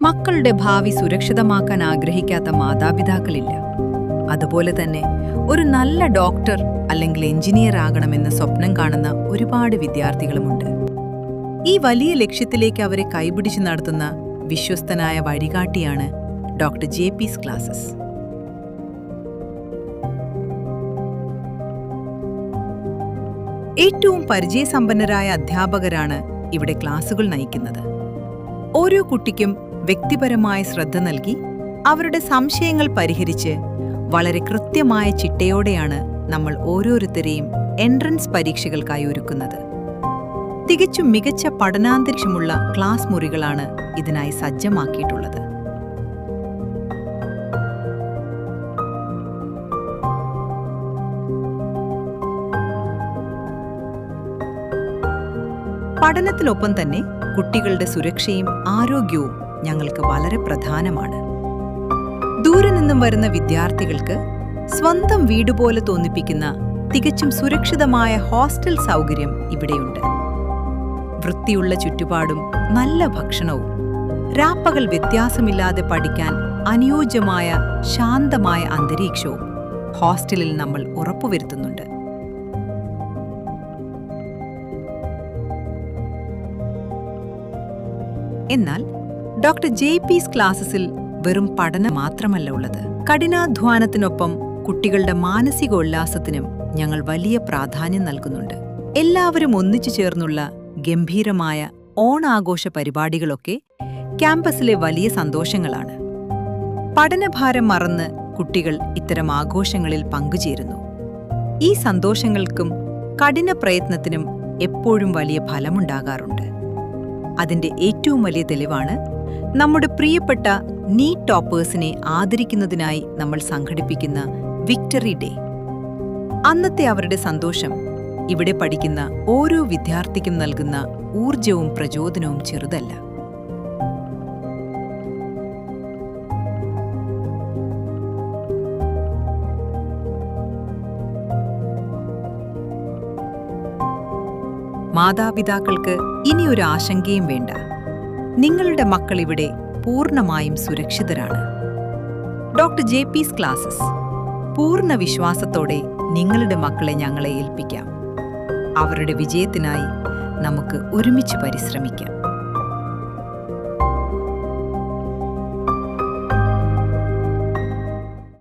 മക്കളുടെ ഭാവി സുരക്ഷിതമാക്കാൻ ആഗ്രഹിക്കാത്ത മാതാപിതാക്കളില്ല. അതുപോലെ തന്നെ ഒരു നല്ല ഡോക്ടർ അല്ലെങ്കിൽ എഞ്ചിനീയർ ആകണമെന്ന് സ്വപ്നം കാണുന്ന ഒരുപാട് വിദ്യാർത്ഥികളുമുണ്ട്. ഈ വലിയ ലക്ഷ്യത്തിലേക്ക് അവരെ കൈപിടിച്ച് നടത്തുന്ന വിശ്വസ്തനായ വഴികാട്ടിയാണ് ഡോക്ടർ ജെപിസ് ക്ലാസസ്. ഏറ്റവും പരിചയസമ്പന്നരായ അധ്യാപകരാണ് ഇവിടെ ക്ലാസുകൾ നയിക്കുന്നത്. ഓരോ കുട്ടിക്കും വ്യക്തിപരമായ ശ്രദ്ധ നൽകി അവരുടെ സംശയങ്ങൾ പരിഹരിച്ച് വളരെ കൃത്യമായ ചിട്ടയോടെയാണ് നമ്മൾ ഓരോരുത്തരെയും എൻട്രൻസ് പരീക്ഷകൾക്കായി ഒരുക്കുന്നത്. തികച്ചും മികച്ച പഠനാന്തരീക്ഷമുള്ള ക്ലാസ് മുറികളാണ് ഇതിനായി സജ്ജമാക്കിയിട്ടുള്ളത്. പഠനത്തിനൊപ്പം തന്നെ കുട്ടികളുടെ സുരക്ഷയും ആരോഗ്യവും ഞങ്ങൾക്ക് വളരെ പ്രധാനമാണ്. ദൂരെ നിന്നും വരുന്ന വിദ്യാർത്ഥികൾക്ക് സ്വന്തം വീടുപോലെ തോന്നിപ്പിക്കുന്ന തികച്ചും സുരക്ഷിതമായ ഹോസ്റ്റൽ സൗകര്യം ഇവിടെയുണ്ട്. വൃത്തിയുള്ള ചുറ്റുപാടും നല്ല ഭക്ഷണവും രാപ്പകൽ വ്യത്യാസമില്ലാതെ പഠിക്കാൻ അനുയോജ്യമായ ശാന്തമായ അന്തരീക്ഷവും ഹോസ്റ്റലിൽ നമ്മൾ ഉറപ്പുവരുത്തുന്നുണ്ട്. എന്നാൽ ഡോക്ടർ ജെപിസ് ക്ലാസസിൽ വെറും പഠനം മാത്രമല്ല ഉള്ളത്. കഠിനാധ്വാനത്തിനൊപ്പം കുട്ടികളുടെ മാനസികോല്ലാസത്തിനും ഞങ്ങൾ വലിയ പ്രാധാന്യം നൽകുന്നുണ്ട്. എല്ലാവരും ഒന്നിച്ചു ചേർന്നുള്ള ഗംഭീരമായ ഓണാഘോഷ പരിപാടികളൊക്കെ ക്യാമ്പസിലെ വലിയ സന്തോഷങ്ങളാണ്. പഠനഭാരം മറന്ന് കുട്ടികൾ ഇത്തരം ആഘോഷങ്ങളിൽ പങ്കുചേരുന്നു. ഈ സന്തോഷങ്ങൾക്കും കഠിന പ്രയത്നത്തിനും എപ്പോഴും വലിയ ഫലമുണ്ടാകാറുണ്ട്. അതിന്റെ ഏറ്റവും വലിയ തെളിവാണ് നമ്മുടെ പ്രിയപ്പെട്ട നീറ്റ് ടോപ്പേഴ്സിനെ ആദരിക്കുന്നതിനായി നമ്മൾ സംഘടിപ്പിക്കുന്ന വിക്ടറി ഡേ. അന്നത്തെ അവരുടെ സന്തോഷം ഇവിടെ പഠിക്കുന്ന ഓരോ വിദ്യാർത്ഥിക്കും നൽകുന്ന ഊർജവും പ്രചോദനവും ചെറുതല്ല. മാതാപിതാക്കൾക്ക് ഇനിയൊരു ആശങ്കയും വേണ്ട. നിങ്ങളുടെ മക്കൾ ഇവിടെ പൂർണ്ണമായും സുരക്ഷിതരാണ്. ഡോക്ടർ ജെപിസ് ക്ലാസസ് പൂർണ്ണ വിശ്വാസത്തോടെ നിങ്ങളുടെ മക്കളെ ഞങ്ങളെ ഏൽപ്പിക്കാം. അവരുടെ വിജയത്തിനായി നമുക്ക് ഒരുമിച്ച് പരിശ്രമിക്കാം.